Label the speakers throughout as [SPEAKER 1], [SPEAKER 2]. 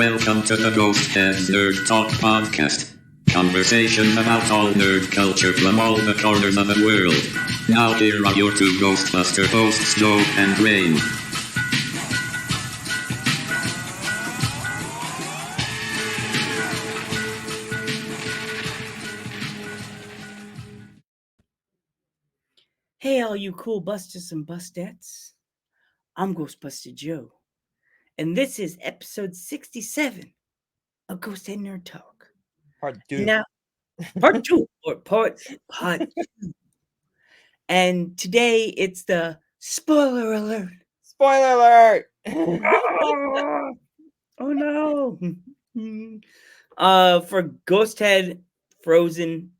[SPEAKER 1] welcome to the Ghost Heads Nerd Talk Podcast. Conversation about all nerd culture from all the corners of the world. Now here are your two Ghostbuster hosts, Joe and Rain.
[SPEAKER 2] Hey, all you cool busters and bustettes. I'm Ghostbuster Joe, and this is episode 67 of Ghost Head Nerd Talk.
[SPEAKER 3] Part
[SPEAKER 2] And
[SPEAKER 3] two.
[SPEAKER 2] now, part two, or part two. And today it's the spoiler alert.
[SPEAKER 3] Spoiler alert!
[SPEAKER 2] Oh no. For Ghost Head Frozen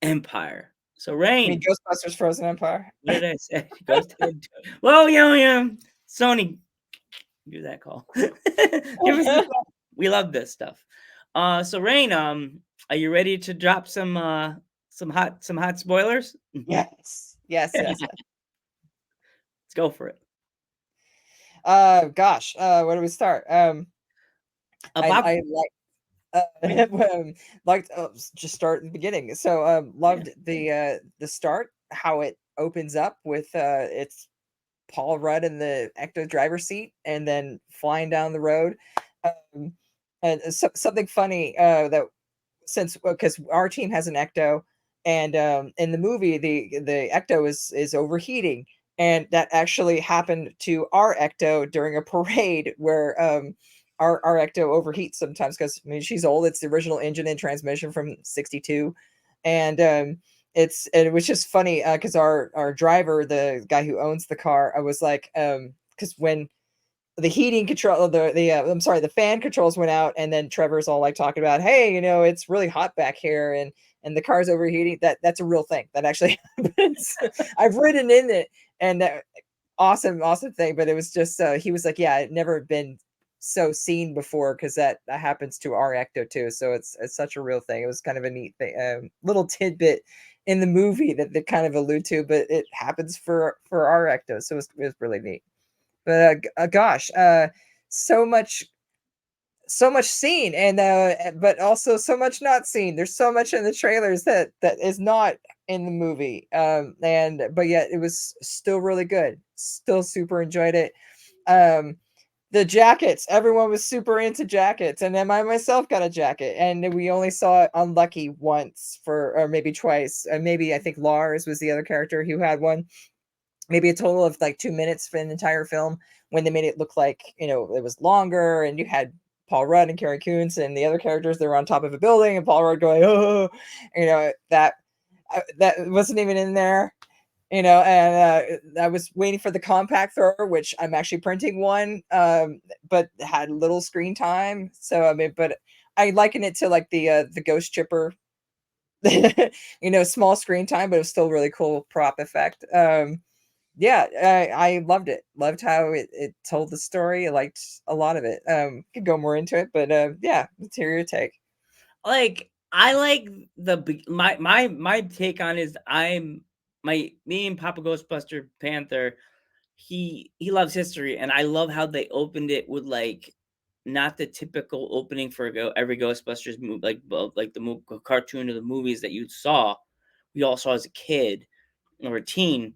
[SPEAKER 2] Empire. So Rain.
[SPEAKER 3] I mean, Ghostbusters Frozen Empire.
[SPEAKER 2] What did I say? Ghost Head. Well, yeah. Sony, do that call. Give us the call. We love this stuff. So Rain, are you ready to drop some hot spoilers?
[SPEAKER 3] Yes.
[SPEAKER 2] Let's go for it.
[SPEAKER 3] Gosh, where do we start? I liked just start in the beginning. So loved the start, how it opens up with it's Paul Rudd in the Ecto driver seat and then flying down the road. And something funny that since because our team has an Ecto, and in the movie the Ecto is overheating, and that actually happened to our Ecto during a parade where our Ecto overheats sometimes because I mean she's old. It's the original engine and transmission from '62, and it was just funny because our driver, the guy who owns the car, I was like because when the heating control the fan controls went out, and then Trevor's all like talking about, hey, it's really hot back here, and the car's overheating. That's a real thing that actually happens. I've ridden in it, and awesome thing. But it was just he was like, yeah, it never been so seen before because that happens to our Ecto too. So it's such a real thing. It was kind of a neat thing, little tidbit in the movie that they kind of allude to, but it happens for our Ecto. So it was really neat. But gosh, so much seen, and but also so much not seen. There's so much in the trailers that is not in the movie, but yet it was still really good. Still super enjoyed it. The jackets, everyone was super into jackets, and then I myself got a jacket, and we only saw it on Lucky once or maybe twice. Maybe I think Lars was the other character who had one. Maybe a total of like 2 minutes for an entire film, when they made it look like, it was longer, and you had Paul Rudd and Carrie Coons and the other characters, they were on top of a building, and Paul Rudd going, oh, that wasn't even in there, and I was waiting for the compact thrower, which I'm actually printing one, but had little screen time. So, I mean, but I liken it to like the ghost chipper, small screen time, but it was still really cool prop effect. Yeah, I loved it. Loved how it told the story. I liked a lot of it. Could go more into it, but yeah, let's hear your take.
[SPEAKER 2] Like, I like my take on is me and Papa Ghostbuster Panther, he loves history, and I love how they opened it with like not the typical opening for every Ghostbusters movie, like the cartoon or the movies that you saw, we all saw as a kid or a teen.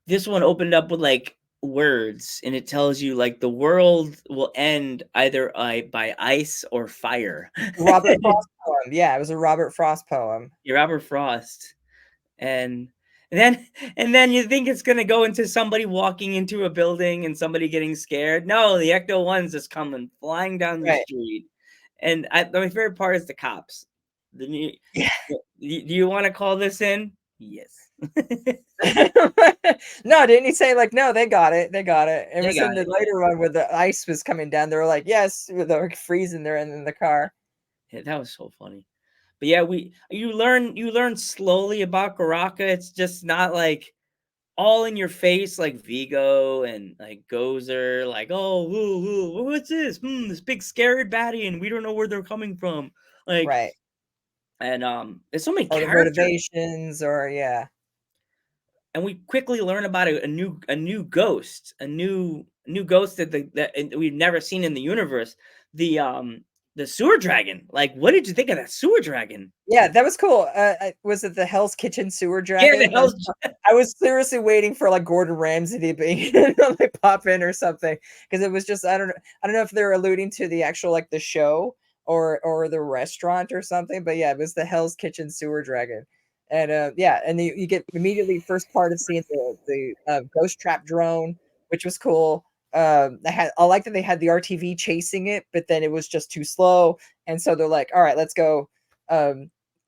[SPEAKER 2] This one opened up with like words, and it tells you like the world will end either by ice or fire.
[SPEAKER 3] Robert Frost poem. Yeah, it was a Robert Frost poem.
[SPEAKER 2] Yeah, Robert Frost. And then you think it's gonna go into somebody walking into a building and somebody getting scared. No, the Ecto one's just coming flying down the street. And my favorite part is the cops.
[SPEAKER 3] Yeah.
[SPEAKER 2] Do you want to call this in? Yes.
[SPEAKER 3] No, didn't he say like, no, they got it. It was in the later one where the ice was coming down. They were like, yes, they're freezing there in the car.
[SPEAKER 2] Yeah, that was so funny. But yeah, you learn slowly about Garaka. It's just not like all in your face like Vigo and like Gozer, like, oh, what's this? This big scary baddie, and we don't know where they're coming from. Like,
[SPEAKER 3] right.
[SPEAKER 2] And there's so many
[SPEAKER 3] or
[SPEAKER 2] characters.
[SPEAKER 3] The motivations, or yeah.
[SPEAKER 2] And we quickly learn about a new ghost, a new ghost that we've never seen in the universe. the sewer dragon. Like, what did you think of that sewer dragon?
[SPEAKER 3] Yeah, that was cool. Was it the Hell's Kitchen sewer
[SPEAKER 2] Yeah, the
[SPEAKER 3] dragon?
[SPEAKER 2] hell's
[SPEAKER 3] I was seriously waiting for like Gordon Ramsay to be like pop in or something because it was just I don't know if they're alluding to the actual like the show or the restaurant or something, but yeah, it was the Hell's Kitchen sewer dragon, and yeah, and you get immediately first part of seeing the ghost trap drone, which was cool. I like that they had the RTV chasing it, but then it was just too slow, and so they're like, all right, let's go.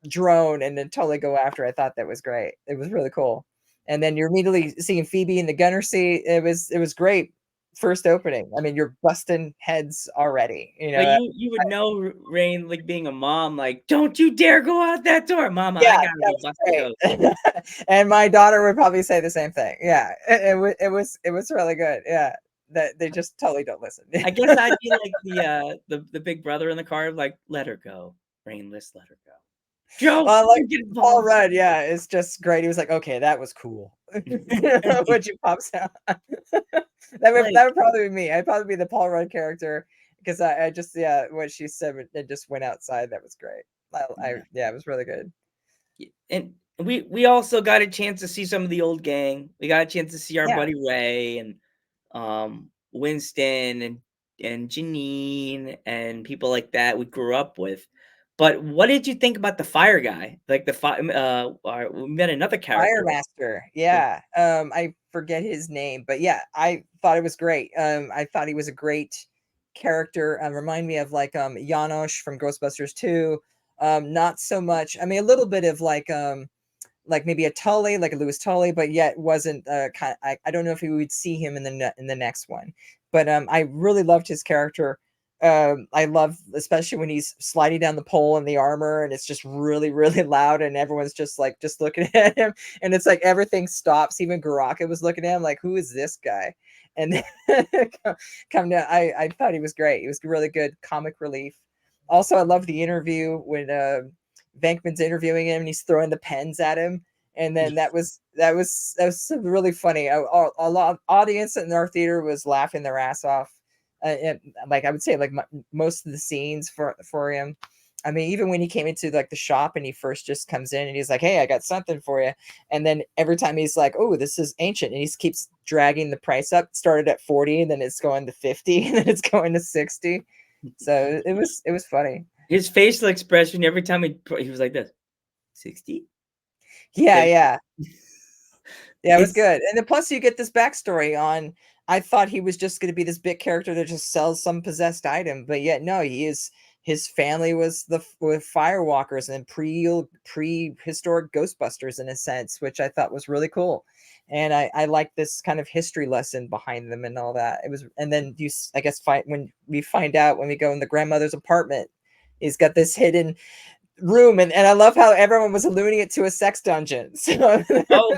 [SPEAKER 3] Drone and then totally go after. I thought that was great. It was really cool. And then you're immediately seeing Phoebe in the gunner seat. It was great first opening. I mean, you're busting heads already.
[SPEAKER 2] But you would know, Rain, like being a mom, like, don't you dare go out that door, Mama.
[SPEAKER 3] Yeah,
[SPEAKER 2] I gotta
[SPEAKER 3] that
[SPEAKER 2] go
[SPEAKER 3] was
[SPEAKER 2] bust the
[SPEAKER 3] great.
[SPEAKER 2] ghost.
[SPEAKER 3] And my daughter would probably say the same thing. Yeah, it was really good. Yeah, that they just totally don't listen.
[SPEAKER 2] I guess I'd be like the big brother in the car, like, let her go, Rain. Let's let her go. Joe,
[SPEAKER 3] Well, like
[SPEAKER 2] don't get
[SPEAKER 3] Paul
[SPEAKER 2] involved.
[SPEAKER 3] Rudd, yeah, it's just great. He was like, okay, that was cool. Would you pop sound?
[SPEAKER 2] Like,
[SPEAKER 3] That would probably be me. I'd probably be the Paul Rudd character because I just yeah, what she said it just went outside. That was great.
[SPEAKER 2] yeah.
[SPEAKER 3] Yeah, it was really good.
[SPEAKER 2] And we also got a chance to see some of the old gang. We got a chance to see our
[SPEAKER 3] Yeah,
[SPEAKER 2] buddy Ray and Winston and Janine and people like that we grew up with. But what did you think about the fire guy? Like we met another character.
[SPEAKER 3] Firemaster. Yeah, I forget his name, but yeah, I thought it was great. I thought he was a great character. Remind me of like Janosch from Ghostbusters 2. Not so much. I mean, a little bit of like maybe a Tully, like a Louis Tully, but yet wasn't kind. I don't know if we would see him in the next one, but I really loved his character. I love especially when he's sliding down the pole in the armor, and it's just really really loud, and everyone's just like just looking at him, and it's like everything stops. Even Garaka was looking at him like, "Who is this guy?" And then come down. I thought he was great. He was really good comic relief. Also, I love the interview when Venkman's interviewing him and he's throwing the pens at him. And then that was really funny. A lot of audience in our theater was laughing their ass off. And, like I would say, like most of the scenes for him. I mean, even when he came into like the shop and he first just comes in and he's like, "Hey, I got something for you," and then every time he's like, "Oh, this is ancient," and he keeps dragging the price up. It started at 40, and then it's going to 50, and then it's going to 60. So it was funny.
[SPEAKER 2] His facial expression every time he was like this, 60.
[SPEAKER 3] Yeah, yeah. Yeah, it was
[SPEAKER 2] It's
[SPEAKER 3] good. And then plus you get this backstory on I thought he was just gonna be this big character that just sells some possessed item, but yet no, he is his family was with firewalkers and prehistoric Ghostbusters in a sense, which I thought was really cool. And I like this kind of history lesson behind them and all that. It was and then I guess when we find out when we go in the grandmother's apartment, he's got this hidden room and I love how everyone was alluding it to a sex dungeon. So
[SPEAKER 2] oh,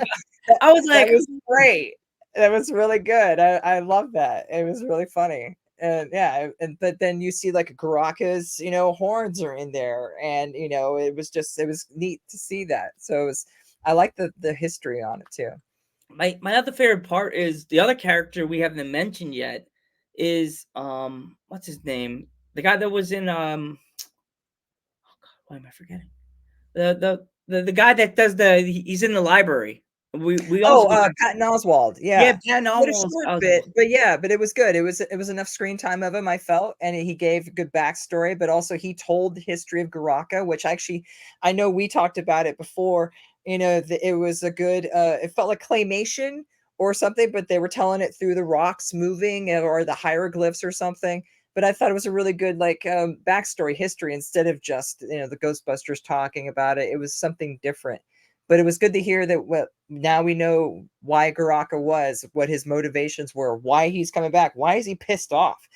[SPEAKER 2] I was
[SPEAKER 3] that
[SPEAKER 2] like,
[SPEAKER 3] was great. That was really good. I love that. It was really funny. And yeah, and but then you see like Garaka's, horns are in there, and it was neat to see that. So I like the history on it too.
[SPEAKER 2] my other favorite part is the other character we haven't mentioned yet is what's his name? The guy that was in why am I forgetting? The guy that does he's in the library. We
[SPEAKER 3] Oh,
[SPEAKER 2] also got
[SPEAKER 3] Patton Oswalt.
[SPEAKER 2] yeah,
[SPEAKER 3] Yeah.
[SPEAKER 2] Patton
[SPEAKER 3] He had a short bit,
[SPEAKER 2] Oswalt.
[SPEAKER 3] but yeah, but it was good. It was enough screen time of him, I felt, and he gave good backstory, but also he told the history of Garaka, which actually I know we talked about it before. It was a good it felt like claymation or something, but they were telling it through the rocks moving or the hieroglyphs or something. But I thought it was a really good like backstory history instead of just the Ghostbusters talking about it. It was something different, but it was good to hear that now we know why Garaka was, what his motivations were, why he's coming back, why is he pissed off?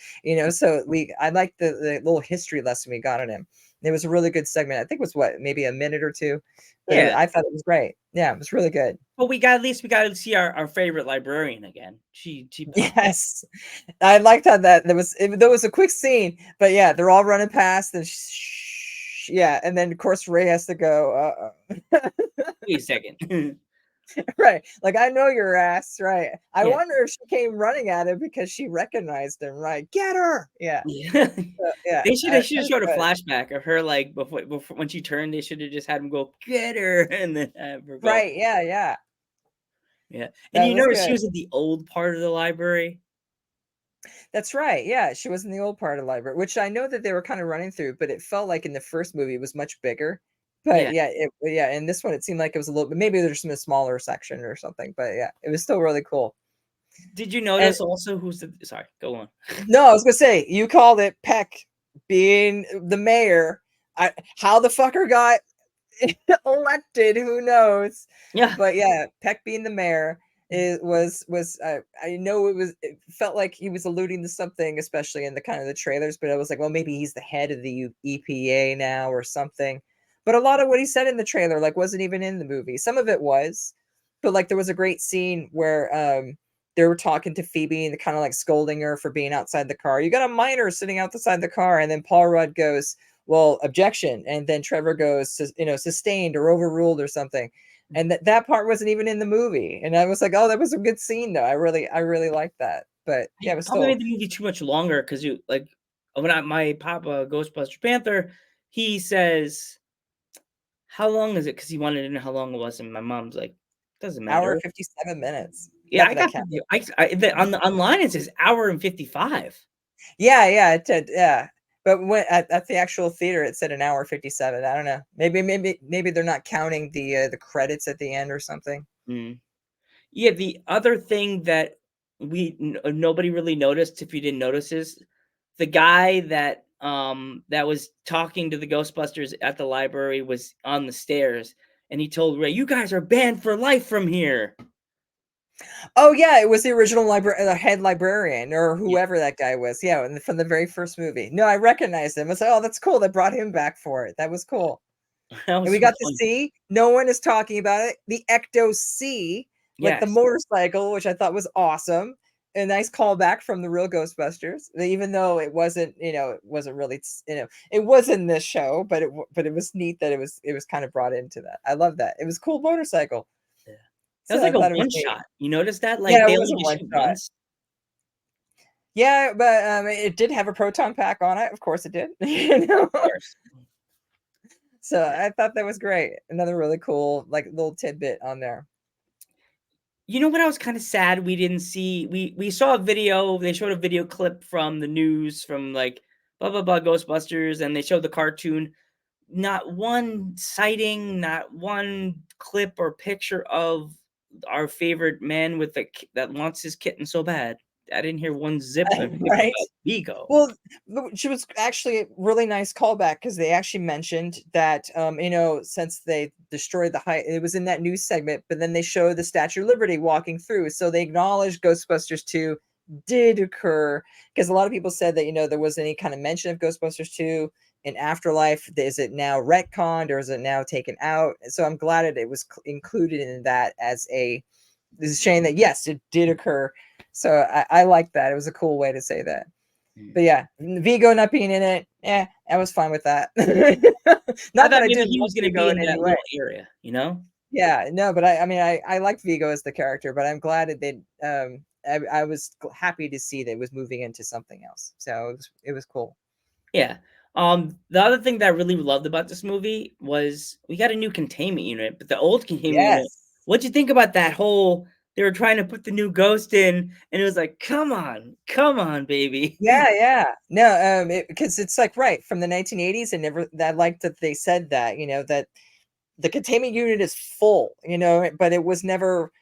[SPEAKER 3] So I like the little history lesson we got on him. It was a really good segment. I think it was maybe a minute or two, but
[SPEAKER 2] Yeah,
[SPEAKER 3] I thought it was great. Yeah, it was really good.
[SPEAKER 2] but at least we got to see our favorite librarian again. She popped up.
[SPEAKER 3] Yes, I liked how there was a quick scene, but yeah, they're all running past and yeah, and then of course Ray has to go.
[SPEAKER 2] Wait a second.
[SPEAKER 3] Right. Like, I know your ass, right? I
[SPEAKER 2] Yeah.
[SPEAKER 3] wonder if she came running at him because she recognized him, right? Get her. Yeah.
[SPEAKER 2] Yeah.
[SPEAKER 3] Yeah.
[SPEAKER 2] They should have
[SPEAKER 3] That's
[SPEAKER 2] showed a
[SPEAKER 3] good.
[SPEAKER 2] flashback of her, like, before when she turned, they should have just had him go, "Get her," and then have her go.
[SPEAKER 3] Right. Yeah. Yeah.
[SPEAKER 2] Yeah. And
[SPEAKER 3] That
[SPEAKER 2] you
[SPEAKER 3] was
[SPEAKER 2] notice she
[SPEAKER 3] good.
[SPEAKER 2] was at the old part of the library?
[SPEAKER 3] That's right. Yeah. She was in the old part of the library, which I know that they were kind of running through, but it felt like in the first movie it was much bigger. But
[SPEAKER 2] Yeah.
[SPEAKER 3] yeah, yeah, in this one it seemed like it was a little bit, maybe there's some smaller section or something, but yeah, it was still really cool.
[SPEAKER 2] Did you
[SPEAKER 3] And
[SPEAKER 2] notice also who's the sorry, go on.
[SPEAKER 3] no, I was gonna say you called it Peck being the mayor. How the fucker got elected, who knows?
[SPEAKER 2] Yeah.
[SPEAKER 3] But yeah, Peck being the mayor was I know it felt like he was alluding to something, especially in the kind of the trailers, but I was like, well, maybe he's the head of the EPA now or something. But a lot of what he said in the trailer like wasn't even in the movie. Some of it was, but like there was a great scene where they were talking to Phoebe and kind of like scolding her for being outside the car. You got a minor sitting outside the car, and then Paul Rudd goes, well, objection, and then Trevor goes, sustained or overruled or something, and that part wasn't even in the movie, and I was like, oh, that was a good scene though. I really liked that, but yeah, it
[SPEAKER 2] It
[SPEAKER 3] was
[SPEAKER 2] probably
[SPEAKER 3] still.
[SPEAKER 2] made the movie too much longer because you like when my papa Ghostbuster Panther, he says, "How long is it?" Because he wanted to know how long it was, and my mom's like, "Doesn't
[SPEAKER 3] Hour
[SPEAKER 2] matter."
[SPEAKER 3] 57 minutes.
[SPEAKER 2] Yeah,
[SPEAKER 3] Not
[SPEAKER 2] I
[SPEAKER 3] that that
[SPEAKER 2] got
[SPEAKER 3] counts.
[SPEAKER 2] on the online it says hour and 55.
[SPEAKER 3] Yeah, yeah, it did, yeah. But when at the actual theater, it said an hour 57. I don't know. Maybe they're not counting the credits at the end or something.
[SPEAKER 2] Mm. Yeah, the other thing that nobody really noticed, if you didn't notice, is the guy that was talking to the Ghostbusters at the library was on the stairs, and he told Ray, "You guys are banned for life from here."
[SPEAKER 3] Oh yeah, it was the original the head librarian or
[SPEAKER 2] Yeah,
[SPEAKER 3] whoever that guy was. Yeah, from the very first movie. No, I recognized him. I was like, oh, that's cool. They brought him back for it. That was cool.
[SPEAKER 2] that
[SPEAKER 3] And
[SPEAKER 2] was
[SPEAKER 3] we
[SPEAKER 2] so
[SPEAKER 3] got to
[SPEAKER 2] funny.
[SPEAKER 3] see, no one is talking about it, the Ecto C, like the
[SPEAKER 2] Yes,
[SPEAKER 3] motorcycle, which I thought was awesome. A nice callback from the real Ghostbusters, even though it wasn't, it wasn't really, it was in this show, but it was neat that it was kind of brought into that. I love that. It was a cool motorcycle.
[SPEAKER 2] yeah. That was
[SPEAKER 3] So I
[SPEAKER 2] like a
[SPEAKER 3] thought it was
[SPEAKER 2] one
[SPEAKER 3] neat.
[SPEAKER 2] shot. You noticed that? Like
[SPEAKER 3] Yeah, it
[SPEAKER 2] they
[SPEAKER 3] was
[SPEAKER 2] only
[SPEAKER 3] a
[SPEAKER 2] just
[SPEAKER 3] one
[SPEAKER 2] shoot
[SPEAKER 3] shot.
[SPEAKER 2] once.
[SPEAKER 3] Yeah, but it did have a proton pack on it. Of course it did.
[SPEAKER 2] Of course.
[SPEAKER 3] So
[SPEAKER 2] Yeah.
[SPEAKER 3] I thought that was great. Another really cool, like little tidbit on there.
[SPEAKER 2] You know what I was kind of sad we didn't see? We saw a video. They showed a video clip from the news from like blah blah blah Ghostbusters, and they showed the cartoon. Not one sighting, not one clip or picture of our favorite man with that wants his kitten so bad. I didn't hear one zip of anything
[SPEAKER 3] Right?
[SPEAKER 2] about Vigo.
[SPEAKER 3] Well, she was actually a really nice callback because they actually mentioned that, since they destroyed the high, it was in that news segment, but then they showed the Statue of Liberty walking through. So they acknowledged Ghostbusters 2 did occur because a lot of people said that, there wasn't any kind of mention of Ghostbusters 2 in Afterlife. Is it now retconned or is it now taken out? So I'm glad that it was included in that as this is showing that, yes, it did occur. So I like that. It was a cool way to say that.
[SPEAKER 2] Mm.
[SPEAKER 3] But yeah, Vigo not being in it, I was fine with that.
[SPEAKER 2] I
[SPEAKER 3] Not that
[SPEAKER 2] thought
[SPEAKER 3] I
[SPEAKER 2] maybe
[SPEAKER 3] didn't
[SPEAKER 2] he
[SPEAKER 3] love
[SPEAKER 2] was gonna
[SPEAKER 3] Vigo
[SPEAKER 2] be
[SPEAKER 3] in
[SPEAKER 2] in
[SPEAKER 3] any
[SPEAKER 2] that
[SPEAKER 3] way.
[SPEAKER 2] little area, you know?
[SPEAKER 3] Yeah, no, but I mean, I liked Vigo as the character, but I'm glad that they, I was happy to see that it was moving into something else. So it was cool.
[SPEAKER 2] Yeah. The other thing that I really loved about this movie was we got a new containment unit, but the old containment unit,
[SPEAKER 3] Yes.
[SPEAKER 2] what'd you think about that whole they were trying to put the new ghost in, and it was like, come on, baby.
[SPEAKER 3] Yeah, yeah. No, because it's like right from the 1980s, and never that like that they said that, that the containment unit is full, but it was never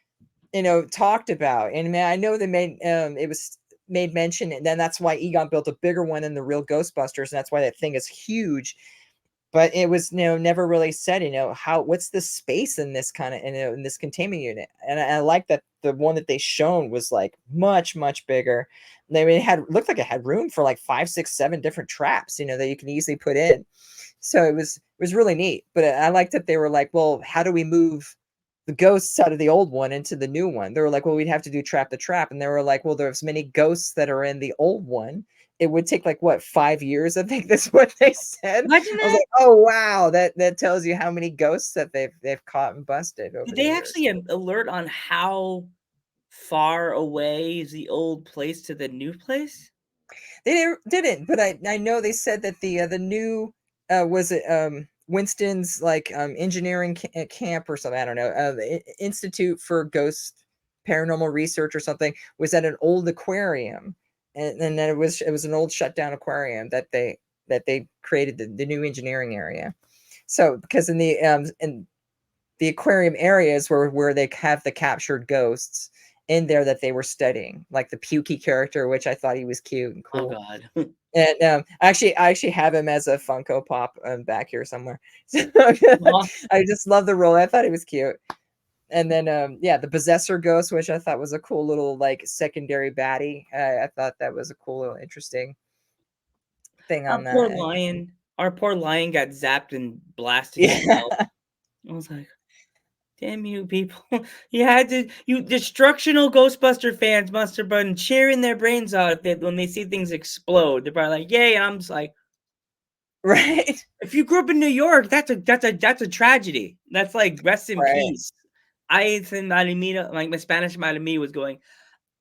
[SPEAKER 3] talked about. And man, I know they made it was made mention, and then that's why Egon built a bigger one in the real Ghostbusters, and that's why that thing is huge. But it was never really said, what's the space in this kind of in this containment unit. And I like that the one that they shown was like much, much bigger. They mean, it looked like it had room for like 5, 6, 7 different traps, that you can easily put in. So it was really neat. But I like that they were like, well, how do we move the ghosts out of the old one into the new one? They were like, well, we'd have to do trap the trap. And they were like, well, there's many ghosts that are in the old one. it would take like what 5 years, I think that's what they said.
[SPEAKER 2] Imagine
[SPEAKER 3] I was
[SPEAKER 2] that.
[SPEAKER 3] like, oh wow, that tells you how many ghosts that they've caught and busted over
[SPEAKER 2] Did
[SPEAKER 3] the
[SPEAKER 2] they
[SPEAKER 3] years.
[SPEAKER 2] actually alert on how far away is the old place to the new place?
[SPEAKER 3] Didn't, but I know they said that the new was it Winston's like engineering camp or something. I don't know. The Institute for Ghost Paranormal Research or something was at an old aquarium, and then it was an old shut down aquarium that they created the new engineering area. So because in the aquarium areas where they have the captured ghosts in there that they were studying, like the Pukey character, which I thought he was cute and
[SPEAKER 2] Oh
[SPEAKER 3] cool.
[SPEAKER 2] God.
[SPEAKER 3] And I actually have him as a Funko Pop back here somewhere. So
[SPEAKER 2] Aw.
[SPEAKER 3] I just love the role. I thought he was cute. And then yeah, the Possessor Ghost, which I thought was a cool little like secondary baddie. I thought that was a cool little interesting thing
[SPEAKER 2] Our
[SPEAKER 3] on
[SPEAKER 2] poor
[SPEAKER 3] that.
[SPEAKER 2] lion. Our poor lion got zapped and blasted to
[SPEAKER 3] Yeah,
[SPEAKER 2] hell. I was like, damn you people. You had to you destructional Ghostbuster fans must have been cheering their brains out if when they see things explode. They're probably like, yay, and I'm just like,
[SPEAKER 3] right,
[SPEAKER 2] if you grew up in New York, that's a tragedy. That's like rest in
[SPEAKER 3] right.
[SPEAKER 2] peace. I think Malamita, like my Spanish Malamita was going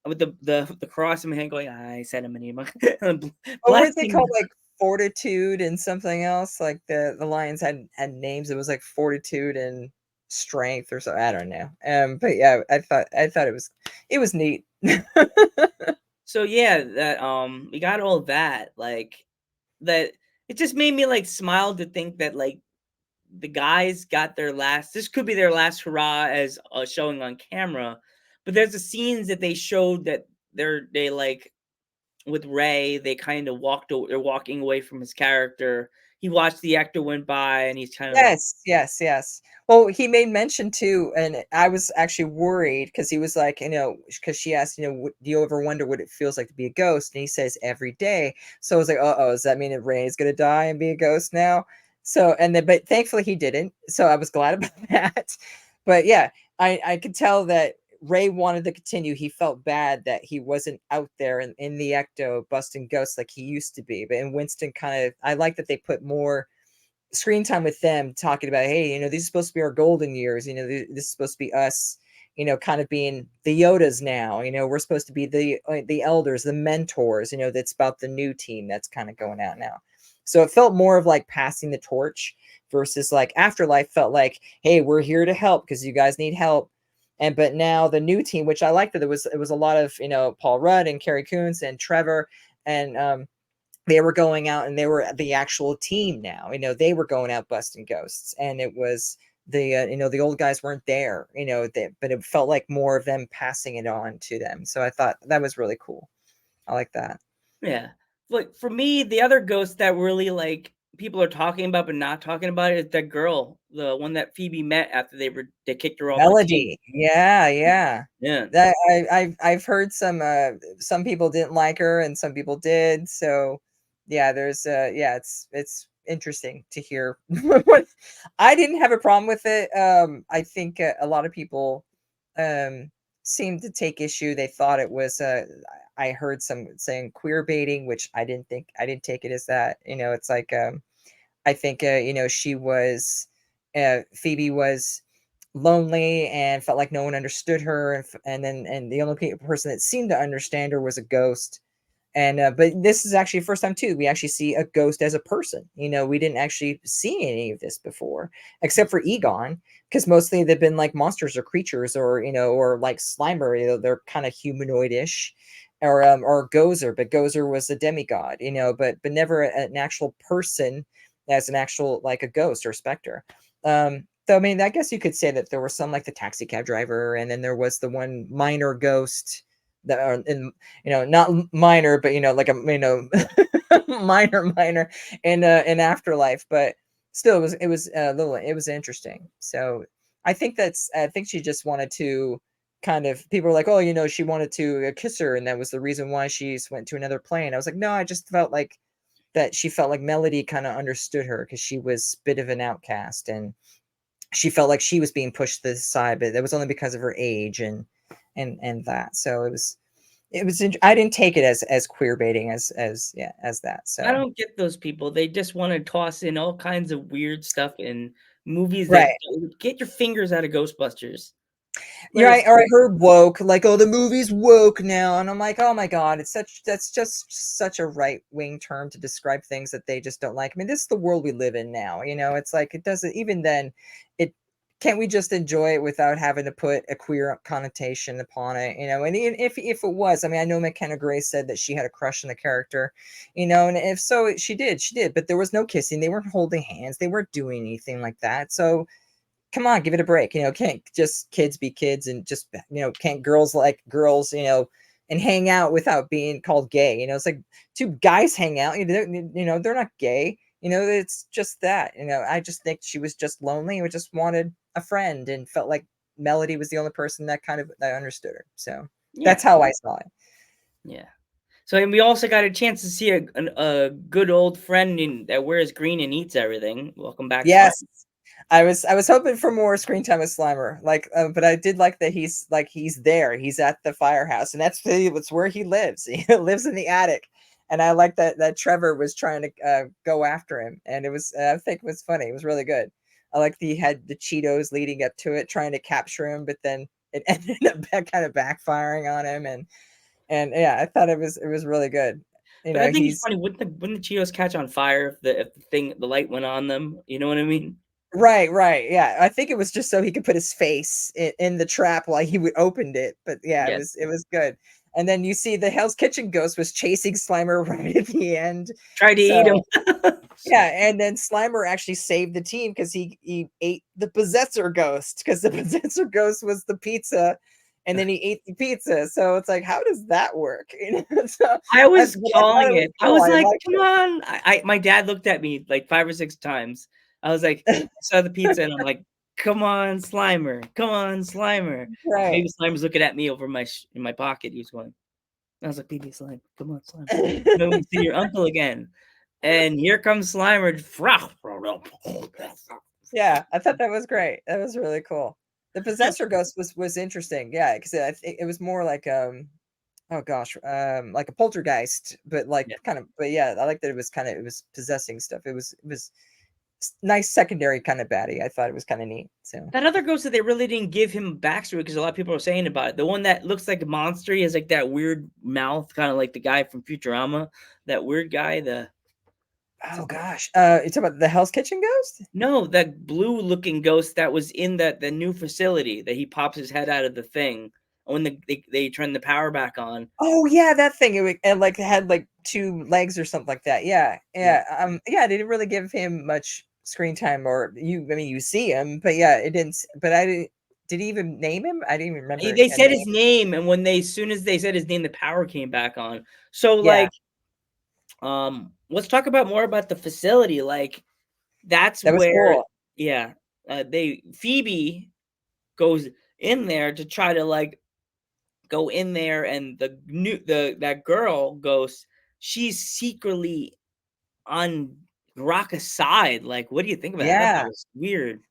[SPEAKER 2] with the cross in my hand going, I sent him an email.
[SPEAKER 3] What were they
[SPEAKER 2] Blessing.
[SPEAKER 3] called? Like Fortitude and something else. Like the lions had names. It was like Fortitude and Strength or so. I don't know. But yeah, I thought it was neat.
[SPEAKER 2] So yeah, that we got all that. Like that it just made me like smile to think that like the guys got their last this could be their last hurrah as showing on camera, but there's the scenes that they showed that they like with Ray, they kind of they're walking away from his character. He watched the actor went by and he's kind of like,
[SPEAKER 3] Yes, yes, yes. Well, he made mention too, and I was actually worried because he was like, because she asked, do you ever wonder what it feels like to be a ghost? And he says every day. So I was like, oh, does that mean that Ray's gonna die and be a ghost now? So and then, but thankfully he didn't. So I was glad about that. But yeah, I could tell that Ray wanted to continue. He felt bad that he wasn't out there in the ecto busting ghosts like he used to be. But in Winston, kind of, I like that they put more screen time with them talking about, hey, these are supposed to be our golden years, this is supposed to be us, kind of being the Yodas now, we're supposed to be the elders, the mentors, that's about the new team that's kind of going out now. So it felt more of like passing the torch versus like Afterlife felt like, hey, we're here to help because you guys need help. And but now the new team, which I like that it was a lot of Paul Rudd and Carrie Coons and Trevor, and they were going out and they were the actual team now. They were going out busting ghosts, and it was the old guys weren't there, but it felt like more of them passing it on to them. So I thought that was really cool. I like that.
[SPEAKER 2] yeah. Like for me, the other ghost that really like people are talking about but not talking about it is that girl, the one that Phoebe met after they kicked her off the team.
[SPEAKER 3] Melody. Yeah, yeah.
[SPEAKER 2] Yeah.
[SPEAKER 3] That I've heard some people didn't like her and some people did. So yeah, there's yeah, it's interesting to hear what I didn't have a problem with it. I think a lot of people seemed to take issue. They thought it was I heard some saying queer baiting, which I didn't take it as that. It's like I think she was Phoebe was lonely and felt like no one understood her, and the only person that seemed to understand her was a ghost. And but this is actually the first time too we actually see a ghost as a person. We didn't actually see any of this before except for Egon, because mostly they've been like monsters or creatures, or or like Slimer. They're kind of humanoidish, or Gozer, but Gozer was a demigod, but never an actual person as an actual like a ghost or specter. So I mean, I guess you could say that there were some like the taxi cab driver, and then there was the one minor ghost that are in, not minor, but like a minor in Afterlife, but still it was a little, it was interesting. So I think she just wanted to kind of, people were like, oh, she wanted to kiss her, and that was the reason why she went to another plane. I was like, no, I just felt like that she felt like Melody kind of understood her because she was a bit of an outcast, and she felt like she was being pushed to the side, but that was only because of her age and that. So it was. I didn't take it as queer baiting as yeah as that.
[SPEAKER 2] I
[SPEAKER 3] So
[SPEAKER 2] don't get those people. They just want to toss in all kinds of weird stuff in movies that
[SPEAKER 3] right.
[SPEAKER 2] get your fingers out of Ghostbusters. Let
[SPEAKER 3] You're
[SPEAKER 2] us
[SPEAKER 3] right. Or I heard woke, like, oh, the movie's woke now, and I'm like, oh my god, that's just such a right wing term to describe things that they just don't like. I mean, this is the world we live in now. It's like it doesn't even then. It can't we just enjoy it without having to put a queer connotation upon it? And even if it was, I mean, I know McKenna Grace said that she had a crush on the character, and if so, she did, but there was no kissing. They weren't holding hands. They weren't doing anything like that. So come on, give it a break. Can't just kids be kids and just, can't girls like girls, and hang out without being called gay. It's like two guys hang out, they're not gay. It's just that, I just think she was just lonely and just wanted a friend and felt like Melody was the only person that understood her. So
[SPEAKER 2] yeah,
[SPEAKER 3] that's how I saw it.
[SPEAKER 2] yeah. So and we also got a chance to see a good old friend that wears green and eats everything. Welcome back, Slime.
[SPEAKER 3] Yes. I was hoping for more screen time with Slimer, like, but I did like that he's there. He's at the firehouse, and it's where he lives. He lives in the attic, and I like that Trevor was trying to go after him, and I think it was funny. It was really good. I like that he had the Cheetos leading up to it, trying to capture him, but then it ended up kind of backfiring on him, and yeah, I thought it was really good.
[SPEAKER 2] But I think it's
[SPEAKER 3] He's
[SPEAKER 2] funny, wouldn't the Cheetos catch on fire if the light went on them? You know what I mean?
[SPEAKER 3] Right, yeah. I think it was just so he could put his face in the trap while he would opened it. But yeah, it
[SPEAKER 2] Yes.
[SPEAKER 3] was good. And then you see the Hell's Kitchen ghost was chasing Slimer right at the end.
[SPEAKER 2] Try to eat
[SPEAKER 3] So
[SPEAKER 2] them.
[SPEAKER 3] yeah, and then Slimer actually saved the team because he ate the possessor ghost, because the possessor ghost was the pizza, and then he ate the pizza. So it's like, how does that work? So
[SPEAKER 2] I was
[SPEAKER 3] but I thought
[SPEAKER 2] calling
[SPEAKER 3] it was
[SPEAKER 2] it. I
[SPEAKER 3] cool.
[SPEAKER 2] was
[SPEAKER 3] I
[SPEAKER 2] like,
[SPEAKER 3] liked
[SPEAKER 2] "Come on!" My dad looked at me like 5 or 6 times. I was like,
[SPEAKER 3] it.
[SPEAKER 2] I saw the pizza, and I'm like, "Come on, Slimer! Come on, Slimer!"
[SPEAKER 3] Right.
[SPEAKER 2] Maybe Slimer's looking at me over in my pocket. He was going. I was like, "Baby Slime, come on, Slime. Let me see your uncle again." And here comes Slimer.
[SPEAKER 3] Yeah, I thought that was great. That was really cool. The possessor ghost was interesting. Yeah, because I think it was more like oh gosh, like a poltergeist, but like
[SPEAKER 2] Yeah.
[SPEAKER 3] kind of. But yeah, I like that it was possessing stuff. It was nice secondary kind of baddie. I thought it was kind of neat. So
[SPEAKER 2] That other ghost that they really didn't give him backstory because a lot of people are saying about it. The one that looks like a monster, he has like that weird mouth, kind of like the guy from Futurama. That weird guy,
[SPEAKER 3] oh gosh, it's about the Hell's Kitchen ghost.
[SPEAKER 2] no, that blue looking ghost that was in the new facility that he pops his head out of the thing when they turn the power back on.
[SPEAKER 3] Oh yeah, that thing. It like had like two legs or something like that. Yeah,
[SPEAKER 2] Yeah.
[SPEAKER 3] yeah. Yeah, they didn't really give him much screen time, or I mean, you see him, but yeah, it didn't. But I didn't. Did he even name him? I didn't even remember
[SPEAKER 2] They
[SPEAKER 3] a
[SPEAKER 2] said
[SPEAKER 3] name.
[SPEAKER 2] his name, and when as soon as they said his name, the power came back on. So
[SPEAKER 3] Yeah,
[SPEAKER 2] like, let's talk about more about the facility. Like, that's
[SPEAKER 3] that was
[SPEAKER 2] where,
[SPEAKER 3] cool.
[SPEAKER 2] yeah, they Phoebe goes in there to try to like go in there, and that girl ghost, she's secretly on Rocka's side. Like, what do you think about that? I thought
[SPEAKER 3] Yeah,
[SPEAKER 2] that was weird.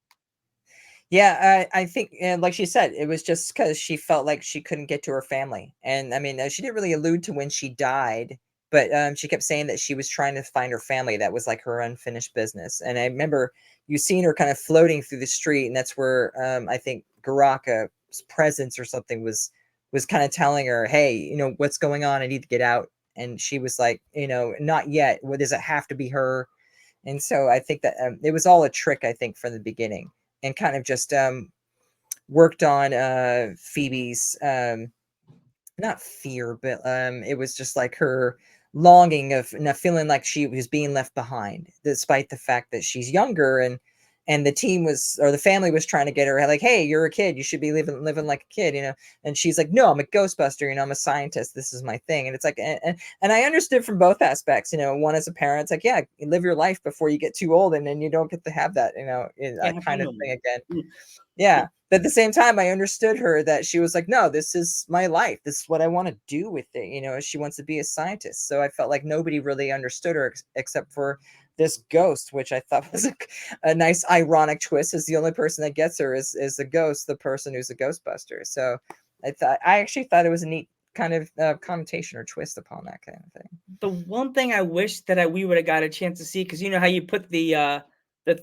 [SPEAKER 3] yeah. I think, and like she said, it was just because she felt like she couldn't get to her family, and I mean, she didn't really allude to when she died. But she kept saying that she was trying to find her family. That was like her unfinished business. And I remember you seen her kind of floating through the street, and that's where I think Garaka's presence or something was kind of telling her, "Hey, what's going on? I need to get out." And she was like, "Not yet. What does it have to be her?" And so I think that it was all a trick. I think from the beginning, and kind of just worked on Phoebe's not fear, but it was just like her longing of feeling like she was being left behind, despite the fact that she's younger, and the team was, or the family was trying to get her like, hey, you're a kid, you should be living like a kid, and she's like, no, I'm a ghostbuster, I'm a scientist, this is my thing. And it's like, and I understood from both aspects, one as a parent, it's like, yeah, you live your life before you get too old, and then you don't get to have that,
[SPEAKER 2] Can't have
[SPEAKER 3] kind
[SPEAKER 2] fun
[SPEAKER 3] of
[SPEAKER 2] no
[SPEAKER 3] thing
[SPEAKER 2] more.
[SPEAKER 3] again.
[SPEAKER 2] Mm.
[SPEAKER 3] Yeah. But at the same time, I understood her, that she was like, no, this is my life. This is what I want to do with it. She wants to be a scientist. So I felt like nobody really understood her except for this ghost, which I thought was a nice ironic twist. Is the only person that gets her is the ghost, the person who's a Ghostbuster. So I actually thought it was a neat kind of connotation or twist upon that kind of thing.
[SPEAKER 2] The one thing I wish that we would have got a chance to see, because you know how you put the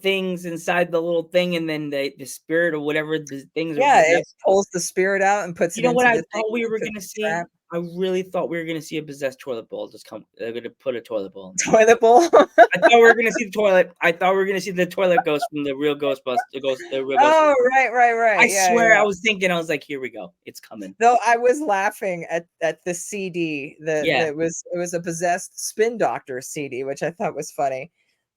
[SPEAKER 2] things inside the little thing, and then the spirit or whatever the things are
[SPEAKER 3] Yeah, it
[SPEAKER 2] possessed.
[SPEAKER 3] pulls the spirit out and puts
[SPEAKER 2] You
[SPEAKER 3] it
[SPEAKER 2] know what
[SPEAKER 3] into
[SPEAKER 2] I
[SPEAKER 3] the thing.
[SPEAKER 2] thought we were
[SPEAKER 3] Into
[SPEAKER 2] gonna
[SPEAKER 3] the
[SPEAKER 2] see?
[SPEAKER 3] trap.
[SPEAKER 2] I really thought we were gonna see a possessed toilet bowl just come. They're gonna put a toilet bowl in there.
[SPEAKER 3] Toilet bowl.
[SPEAKER 2] I thought we were gonna see the toilet. I thought we were gonna see the toilet ghost from the real Ghostbusters. The real Ghost.
[SPEAKER 3] Oh, right.
[SPEAKER 2] I
[SPEAKER 3] Yeah,
[SPEAKER 2] swear,
[SPEAKER 3] yeah.
[SPEAKER 2] I was thinking. I was like, here we go. It's coming.
[SPEAKER 3] Though I was laughing at the CD that
[SPEAKER 2] Yeah.
[SPEAKER 3] it was a possessed Spin Doctor CD, which I thought was funny.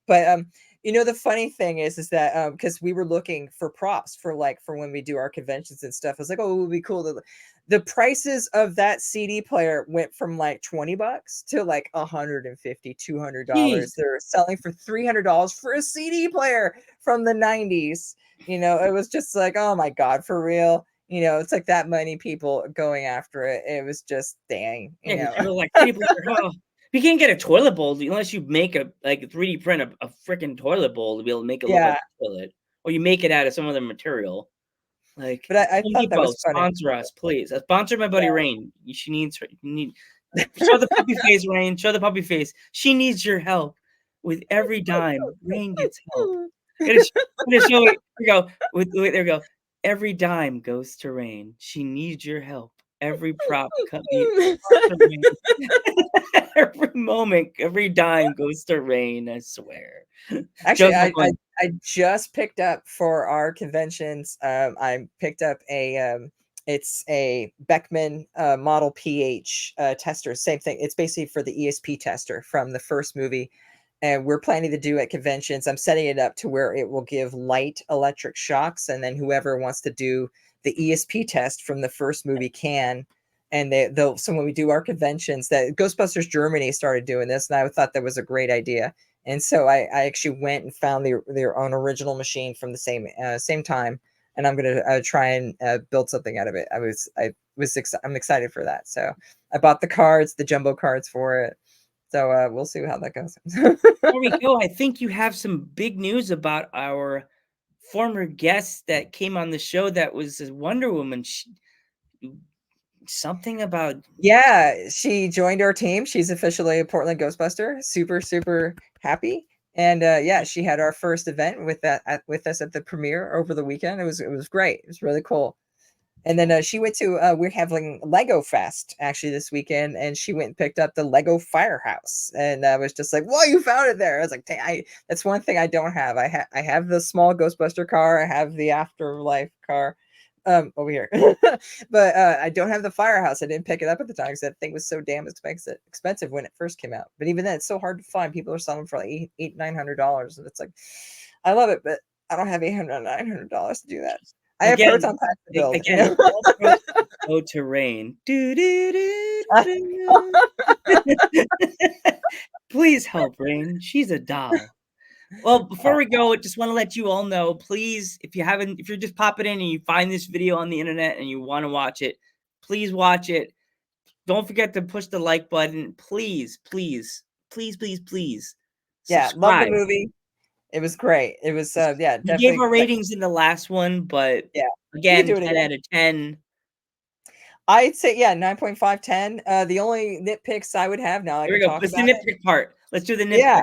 [SPEAKER 3] But you know, the funny thing is that because we were looking for props for when we do our conventions and stuff. I was like, oh, it would be cool to. The prices of that CD player went from like $20 to like $150,
[SPEAKER 2] Jeez.
[SPEAKER 3] $200. They're selling for $300 for a CD player from the 90s. You know, it was just like, oh my God, for real. You know, it's like that many people going after it. It was just dang,
[SPEAKER 2] Yeah,
[SPEAKER 3] you
[SPEAKER 2] because
[SPEAKER 3] know.
[SPEAKER 2] people are like, people are, oh, you can't get a toilet bowl unless you make a 3D print a freaking toilet bowl to be able to make it look like
[SPEAKER 3] Yeah,
[SPEAKER 2] a toilet, or you make it out of some other material. Like
[SPEAKER 3] but I
[SPEAKER 2] Home
[SPEAKER 3] thought that
[SPEAKER 2] Depot,
[SPEAKER 3] was funny.
[SPEAKER 2] sponsor us, please. Sponsor my buddy
[SPEAKER 3] Yeah.
[SPEAKER 2] Rain. She needs her. You need show the puppy face, Rain. Show the puppy face. She needs your help. With every dime, Rain gets help. Gotta show it. Here we go. There we go. Every dime goes to Rain. She needs your help. Every prop cut me. Every moment, every dime goes to Rain. I swear.
[SPEAKER 3] Actually,
[SPEAKER 2] Joe's not going.
[SPEAKER 3] I just picked up for our conventions. I picked up it's a Beckman Model PH tester. Same thing. It's basically for the ESP tester from the first movie, and we're planning to do at conventions. I'm setting it up to where it will give light electric shocks, and then whoever wants to do the ESP test from the first movie can. And they'll so when we do our conventions, that Ghostbusters Germany started doing this, and I thought that was a great idea. And so I actually went and found their own original machine from the same time, and I'm gonna try and build something out of it. I'm excited for that. So I bought the cards, the jumbo cards for it. So we'll see how that goes.
[SPEAKER 2] Before we go, I think you have some big news about our former guest that came on the show that was a Wonder Woman. Something about
[SPEAKER 3] Yeah, she joined our team. She's officially a Portland Ghostbuster. Super, super happy. And yeah, she had our first event with us at the premiere over the weekend. It was great. It was really cool. And then she went to we're having Lego Fest actually this weekend, and she went and picked up the Lego Firehouse, and I was just like, "Whoa, you found it there!" I was like, "That's one thing I don't have. I have the small Ghostbuster car. I have the Afterlife car, over here, but I don't have the Firehouse. I didn't pick it up at the time because that thing was so damn expensive when it first came out. But even then, it's so hard to find. People are selling for like $900, and it's like, I love it, but I don't have $900 to do that. I have
[SPEAKER 2] again,
[SPEAKER 3] proton packs to build.
[SPEAKER 2] again, all roads go to Rain. Do, do, do, do. Please help Rain. She's a doll. Well, before we go, just want to let you all know, please, if you're just popping in and you find this video on the internet and you want to watch it, please watch it. Don't forget to push the like button. Please, please, please, please, please
[SPEAKER 3] Yeah, love the
[SPEAKER 2] subscribe.
[SPEAKER 3] movie. It was great. It was yeah,
[SPEAKER 2] We
[SPEAKER 3] definitely
[SPEAKER 2] gave our ratings in the last one, but
[SPEAKER 3] yeah.
[SPEAKER 2] again,
[SPEAKER 3] do it
[SPEAKER 2] 10
[SPEAKER 3] again.
[SPEAKER 2] out of 10.
[SPEAKER 3] I'd say yeah, 9.5, 10. The only nitpicks I would have now I
[SPEAKER 2] Here we
[SPEAKER 3] can
[SPEAKER 2] go.
[SPEAKER 3] talk
[SPEAKER 2] Let's the
[SPEAKER 3] about it.
[SPEAKER 2] nitpick part. Let's do the nitpick
[SPEAKER 3] Yeah.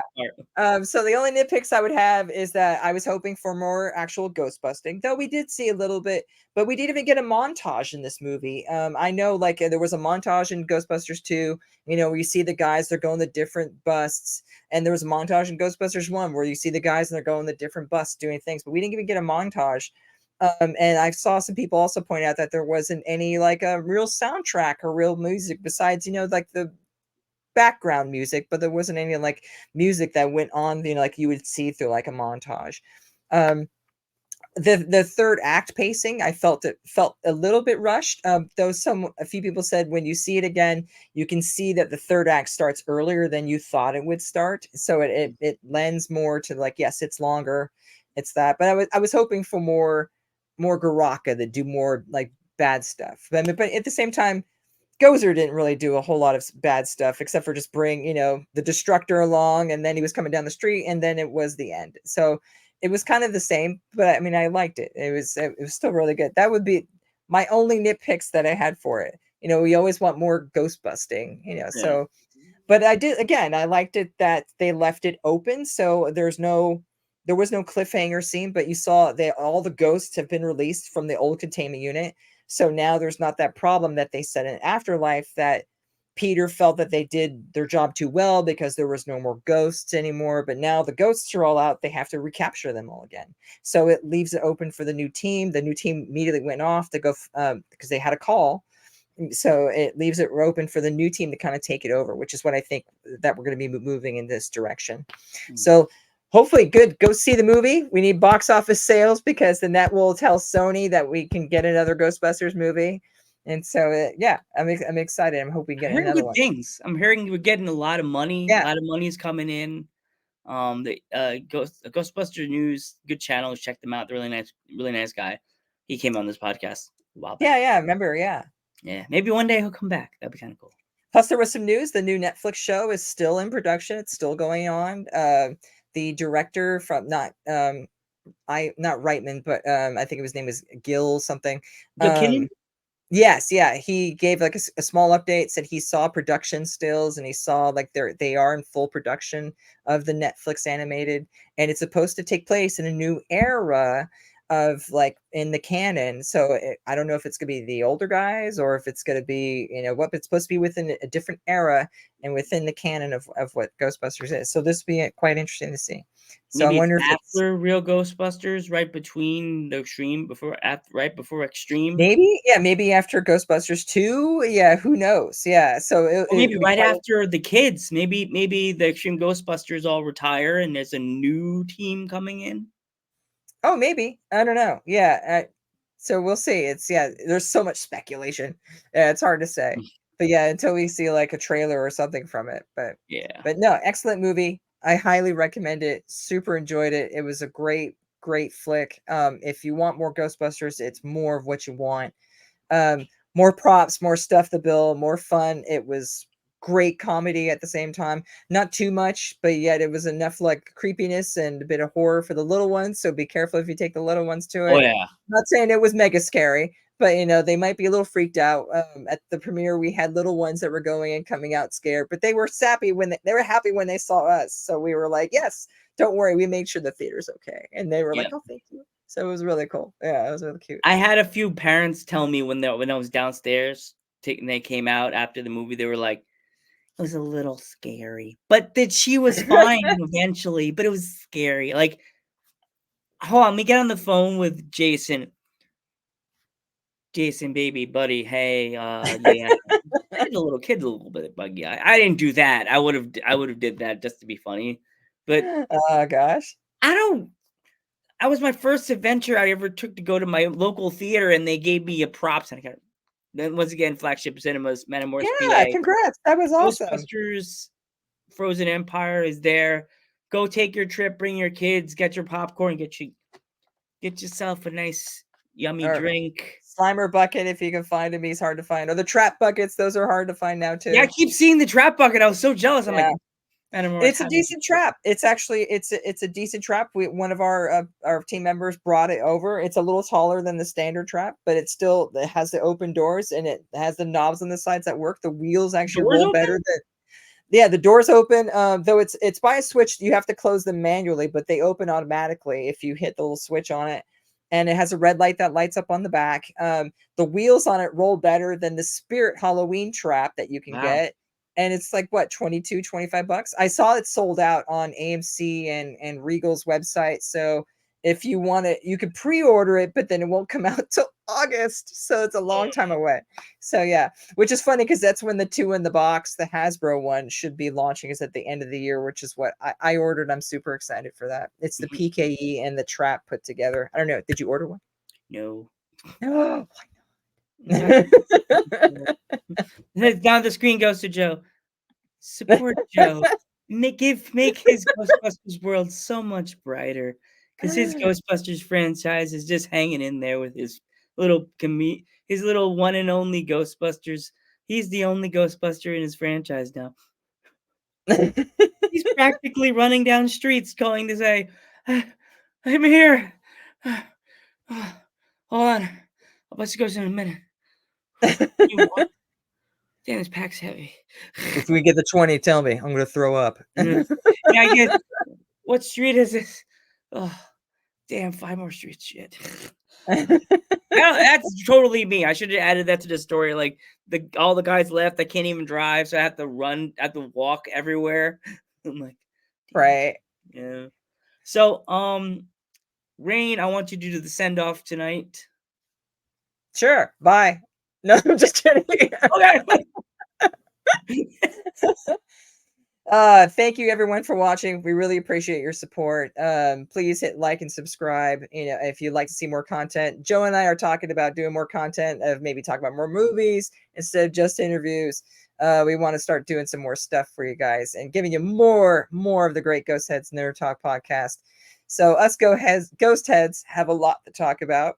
[SPEAKER 2] part.
[SPEAKER 3] So the only nitpicks I would have is that I was hoping for more actual ghost busting, though we did see a little bit, but we didn't even get a montage in this movie. I know like there was a montage in Ghostbusters 2, you know, where you see the guys, they're going to different busts, and there was a montage in Ghostbusters 1 where you see the guys and they're going to different busts doing things, but we didn't even get a montage. And I saw some people also point out that there wasn't any like a real soundtrack or real music besides, you know, like the background music, but there wasn't any like music that went on, you know, like you would see through like a montage. Um, the third act pacing, I felt a little bit rushed. Though a few people said when you see it again, you can see that the third act starts earlier than you thought it would start. So it lends more to like, yes, it's longer, it's that. But I was hoping for more Garaka that do more like bad stuff. But at the same time, Gozer didn't really do a whole lot of bad stuff except for just bring, you know, the Destructor along, and then he was coming down the street, and then it was the end. So it was kind of the same, but I mean, I liked it. It was still really good. That would be my only nitpicks that I had for it. we always want more ghost busting,
[SPEAKER 2] Yeah.
[SPEAKER 3] so. But I liked it that they left it open, so there was no cliffhanger scene, but you saw that all the ghosts have been released from the old containment unit. So now there's not that problem that they said in Afterlife that Peter felt that they did their job too well because there was no more ghosts anymore. But now the ghosts are all out, they have to recapture them all again. So it leaves it open for the new team. The new team immediately went off to go because they had a call. So it leaves it open for the new team to kind of take it over, which is what I think that we're going to be moving in this direction. So hopefully good. Go see the movie. We need box office sales because then that will tell Sony that we can get another Ghostbusters movie. And so, yeah, I'm excited. I'm hoping we get another one.
[SPEAKER 2] Things. I'm hearing we're getting a lot of money.
[SPEAKER 3] Yeah.
[SPEAKER 2] A lot of money is coming in. The Ghostbuster News, good channel. Check them out. They're really nice guy. He came on this podcast a while back.
[SPEAKER 3] Yeah, I remember. Yeah.
[SPEAKER 2] Maybe one day he'll come back. That'd be kind of cool.
[SPEAKER 3] Plus, there was some news. The new Netflix show is still in production. It's still going on. The director from not Reitman, but I think his name is Gil something. Yes, yeah, he gave like a small update, said he saw production stills and he saw like they are in full production of the Netflix animated, and it's supposed to take place in a new era of like in the canon. So I don't know if it's gonna be the older guys or if it's gonna be what it's supposed to be within a different era and within the canon of what Ghostbusters is. So this will be quite interesting to see. So
[SPEAKER 2] Maybe
[SPEAKER 3] I wonder if
[SPEAKER 2] after real Ghostbusters, right between the Extreme, right before Extreme.
[SPEAKER 3] Maybe after Ghostbusters 2. Yeah, who knows? Yeah, so
[SPEAKER 2] maybe right after the kids. Maybe the Extreme Ghostbusters all retire and there's a new team coming in.
[SPEAKER 3] Oh, maybe. I don't know. Yeah. So we'll see. There's so much speculation. Yeah, it's hard to say. But yeah, until we see like a trailer or something from it. But no, excellent movie. I highly recommend it. Super enjoyed it. It was a great flick. If you want more Ghostbusters, it's more of what you want. More props, more stuff to build, more fun. It was great comedy at the same time. Not too much, but yet it was enough like creepiness and a bit of horror for the little ones. So be careful if you take the little ones to it.
[SPEAKER 2] Oh yeah.
[SPEAKER 3] Not saying it was mega scary, but they might be a little freaked out. At the premiere, we had little ones that were going and coming out scared, but they were happy when they happy when they saw us. So we were like, yes, don't worry, we made sure the theater's okay. And they were like, oh, thank you. So it was really cool. Yeah, it was really cute.
[SPEAKER 2] I had a few parents tell me when I was downstairs, they came out after the movie, they were like, it was a little scary, but that she was fine eventually, but it was scary. Like, hold on, let me get on the phone with Jason. Jason, baby, buddy, hey, yeah, the little kid's a little bit buggy. I didn't do that. I would have did that just to be funny, but
[SPEAKER 3] oh gosh,
[SPEAKER 2] that was my first adventure I ever took to go to my local theater, and they gave me a props, and I got then once again Flagship Cinemas, Matamoros,
[SPEAKER 3] yeah,
[SPEAKER 2] PA.
[SPEAKER 3] Congrats, that was awesome.
[SPEAKER 2] Ghostbusters Frozen Empire is there. Go take your trip, bring your kids, get your popcorn, get yourself a nice yummy drink.
[SPEAKER 3] Slimer bucket, if you can find him, he's hard to find. Or the trap buckets, those are hard to find now too.
[SPEAKER 2] Yeah, I keep seeing the trap bucket. I was so jealous. I'm like,
[SPEAKER 3] it's a decent trap. It's actually it's a decent trap. One of our team members brought it over. It's a little taller than the standard trap, but it has the open doors and it has the knobs on the sides that work. The wheels actually roll better than. Yeah, the doors open. Though it's by a switch, you have to close them manually, but they open automatically if you hit the little switch on it. And it has a red light that lights up on the back. The wheels on it roll better than the Spirit Halloween trap that you can get. And it's like, what, $25? I saw it sold out on AMC and Regal's website. So if you want it, you could pre-order it, but then it won't come out till August. So it's a long time away. So yeah, which is funny because that's when the 2 in the box, the Hasbro one, should be launching is at the end of the year, which is what I ordered. I'm super excited for that. It's the PKE and the trap put together. I don't know. Did you order one?
[SPEAKER 2] No.
[SPEAKER 3] Oh,
[SPEAKER 2] down the screen goes to Joe. Support Joe. Make his Ghostbusters world so much brighter. Because his Ghostbusters franchise is just hanging in there with his little one and only Ghostbusters. He's the only Ghostbuster in his franchise now. He's practically running down streets going to say, I'm here. Hold on. I'll let you go in a minute. You what? Damn, this pack's heavy.
[SPEAKER 3] If we get the 20, tell me. I'm gonna throw up.
[SPEAKER 2] Yeah, I get. What street is this? Oh, damn, 5 more streets. Shit. That's totally me. I should have added that to the story. Like all the guys left. I can't even drive, so I have to run. I have to walk everywhere. I'm like,
[SPEAKER 3] Right.
[SPEAKER 2] yeah. So, Rain, I want you to do the send off tonight.
[SPEAKER 3] Sure. Bye. No, I'm just kidding.
[SPEAKER 2] Okay.
[SPEAKER 3] Thank you everyone for watching. We really appreciate your support. Please hit like and subscribe. You know, if you'd like to see more content. Joe and I are talking about doing more content of maybe talk about more movies instead of just interviews. We want to start doing some more stuff for you guys and giving you more of the great Ghost Heads Nerd Talk podcast. So us Ghost Heads have a lot to talk about.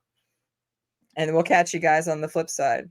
[SPEAKER 3] And we'll catch you guys on the flip side.